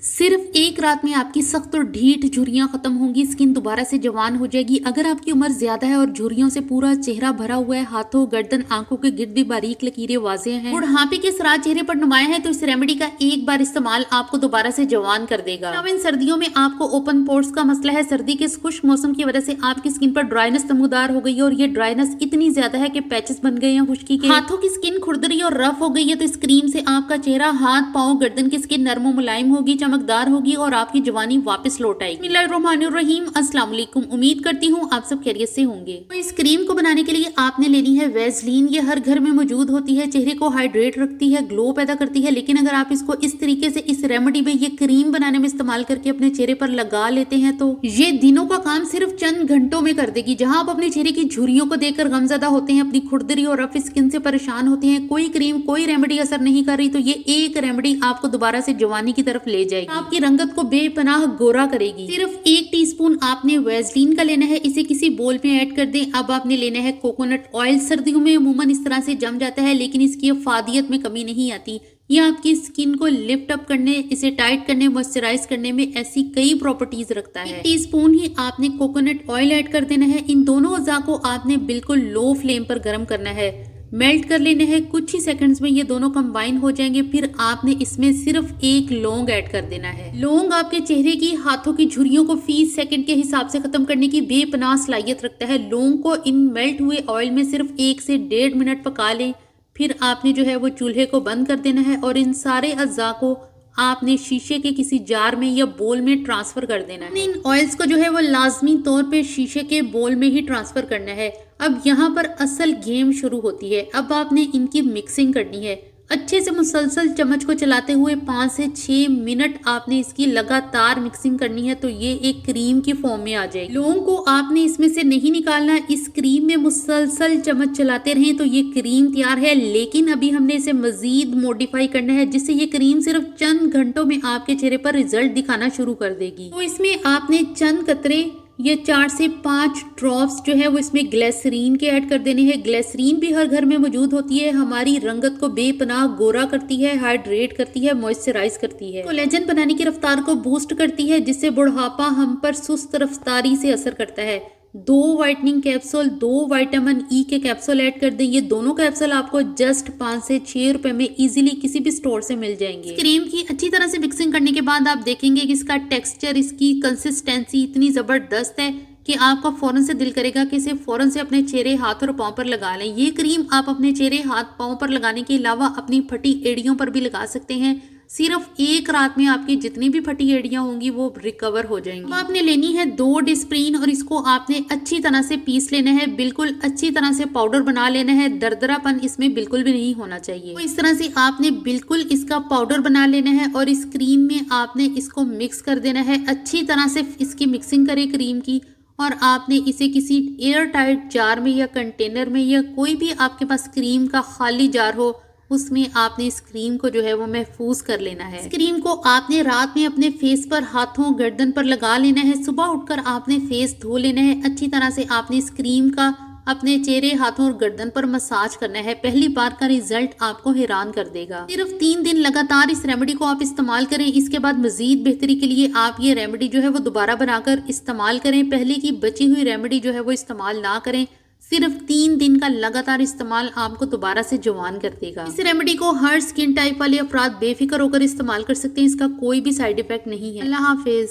सिर्फ एक रात में आपकी सख्त और ढीठ झुर्रियां खत्म होंगी, स्किन दोबारा से जवान हो जाएगी। अगर आपकी उम्र ज्यादा है और झुर्रियों से पूरा चेहरा भरा हुआ है, हाथों, गर्दन, आंखों के गिर्द भी बारीक लकीरें वाज़ेह हैं, बुढ़ापे के सराज चेहरे पर नुमाया है, तो इस रेमेडी का एक बार इस्तेमाल आपको दोबारा से जवान कर देगा। अब इन सर्दियों में आपको ओपन पोर्स का मसला है। सर्दी के इस खुश्क मौसम की वजह से आपकी स्किन पर ड्राइनेस नमूदार हो गई है और ये ड्राइनेस इतनी ज्यादा है कि पैचेस बन गए हैं खुश्की के। हाथों की स्किन खुरदरी और रफ हो गई है, तो इस क्रीम से आपका चेहरा, हाथ, पाँव, गर्दन की स्किन नरम मुलायम होगी, चमकदार होगी और आपकी जवानी वापस लौट आएगी। बिस्मिल्लाहिर्रहमानिर्रहीम, अस्सलाम वालेकुम। उम्मीद करती हूँ आप सब खैरियत से होंगे। तो इस क्रीम को बनाने के लिए आपने लेनी है वैसलीन। ये हर घर में मौजूद होती है, चेहरे को हाइड्रेट रखती है, ग्लो पैदा करती है। लेकिन अगर आप इसको इस तरीके से इस रेमेडी में ये क्रीम बनाने में इस्तेमाल करके अपने चेहरे पर लगा लेते हैं तो ये दिनों का काम सिर्फ चंद घंटों में कर देगी। जहां आप अपने चेहरे की झुर्रियों को देखकर गमजदा होते हैं, अपनी खुरदरी और रफ स्किन से परेशान होते हैं, कोई क्रीम, कोई रेमेडी असर नहीं कर रही, तो ये एक रेमेडी आपको दोबारा से जवानी की तरफ ले जाएगी, आपकी रंगत को बेपनाह गोरा करेगी। सिर्फ 1 टीस्पून आपने वैसलीन का लेना है, इसे किसी बोल में ऐड कर दें। अब आपने लेना है कोकोनट ऑयल। सर्दियों में अमूमन इस तरह से जम जाता है, लेकिन इसकी अफादियत में कमी नहीं आती। ये आपकी स्किन को लिफ्ट अप करने, इसे टाइट करने, मॉइस्चराइज करने में ऐसी कई प्रॉपर्टीज रखता है। 1 टीस्पून ही आपने कोकोनट ऑयल ऐड कर देना है। इन दोनों अज़ा को आपने बिल्कुल लो फ्लेम पर गर्म करना है, मेल्ट कर लेने हैं। कुछ ही सेकंड्स में ये दोनों कंबाइन हो जाएंगे। फिर आपने इसमें सिर्फ 1 लौंग ऐड कर देना है। लौंग आपके चेहरे की, हाथों की झुर्रियों को फीस सेकंड के हिसाब से खत्म करने की बेपनाह सलाहियत रखता है। लौंग को इन मेल्ट हुए ऑयल में सिर्फ 1 से 1.5 मिनट पका लें। फिर आपने जो है वो चूल्हे को बंद कर देना है और इन सारे अज्जा को आपने शीशे के किसी जार में या बोल में ट्रांसफर कर देना है। इन ऑयल्स को जो है वो लाजमी तौर पे शीशे के बोल में ही ट्रांसफर करना है। अब यहाँ पर असल गेम शुरू होती है। अब आपने इनकी मिक्सिंग करनी है। अच्छे से मुसलसल चम्मच को चलाते हुए 5 से 6 मिनट आपने इसकी लगातार मिक्सिंग करनी है, तो ये एक क्रीम की फॉर्म में आ जाएगी। लौंग को आपने इसमें से नहीं निकालना, इस क्रीम में मुसलसल चम्मच चलाते रहें तो ये क्रीम तैयार है। लेकिन अभी हमने इसे मजीद मॉडिफाई करना है, जिससे ये क्रीम सिर्फ चंद घंटों में आपके चेहरे पर रिजल्ट दिखाना शुरू कर देगी। तो इसमें आपने चंद कतरे, ये 4 से 5 ड्रॉप्स जो है वो इसमें ग्लिसरीन के ऐड कर देने हैं। ग्लिसरीन भी हर घर में मौजूद होती है, हमारी रंगत को बेपनाह गोरा करती है, हाइड्रेट करती है, मॉइस्चराइज करती है, कोलेजन बनाने की रफ्तार को बूस्ट करती है, जिससे बुढ़ापा हम पर सुस्त रफ्तारी से असर करता है। 2 वाइटनिंग कैप्सूल, 2 विटामिन ई के कैप्सूल ऐड कर दें। ये दोनों कैप्सूल आपको जस्ट 5 से 6 रुपए में इजीली किसी भी स्टोर से मिल जाएंगे। क्रीम की अच्छी तरह से मिक्सिंग करने के बाद आप देखेंगे कि इसका टेक्सचर, इसकी कंसिस्टेंसी इतनी जबरदस्त है कि आपका फौरन से दिल करेगा कि इसे फौरन से अपने चेहरे, हाथ और पाँव पर लगा लें। ये क्रीम आप अपने चेहरे, हाथ, पाँव पर लगाने के अलावा अपनी फटी एड़ियों पर भी लगा सकते हैं। सिर्फ एक रात में आपकी जितनी भी फटी एड़ियां होंगी वो रिकवर हो जाएंगी। अब आपने लेनी है 2 डिस्प्रिन और इसको आपने अच्छी तरह से पीस लेना है, बिल्कुल अच्छी तरह से पाउडर बना लेना है। दरदरापन इसमें बिल्कुल भी नहीं होना चाहिए। तो इस तरह से आपने बिल्कुल इसका पाउडर बना लेना है और इस क्रीम में आपने इसको मिक्स कर देना है। अच्छी तरह से इसकी मिक्सिंग करें क्रीम की और आपने इसे किसी एयर टाइट जार में या कंटेनर में या कोई भी आपके पास क्रीम का खाली जार हो, उसमें आपने इस क्रीम को जो है वो महफूज कर लेना है। इस क्रीम को आपने रात में अपने फेस पर, हाथों, गर्दन पर लगा लेना है। सुबह उठकर आपने फेस धो लेना है। अच्छी तरह से आपने इस क्रीम का अपने चेहरे, हाथों और गर्दन पर मसाज करना है। पहली बार का रिजल्ट आपको हैरान कर देगा। सिर्फ 3 दिन लगातार इस रेमेडी को आप इस्तेमाल करें। इसके बाद मजीद बेहतरी के लिए आप ये रेमेडी जो है वो दोबारा बनाकर इस्तेमाल करें। पहले की बची हुई रेमेडी जो है वो इस्तेमाल ना करें। सिर्फ 3 दिन का लगातार इस्तेमाल आपको दोबारा से जवान कर देगा। इस रेमेडी को हर स्किन टाइप वाले अफराद बेफिक्र होकर इस्तेमाल कर सकते हैं। इसका कोई भी साइड इफेक्ट नहीं है। अल्लाह हाफिज।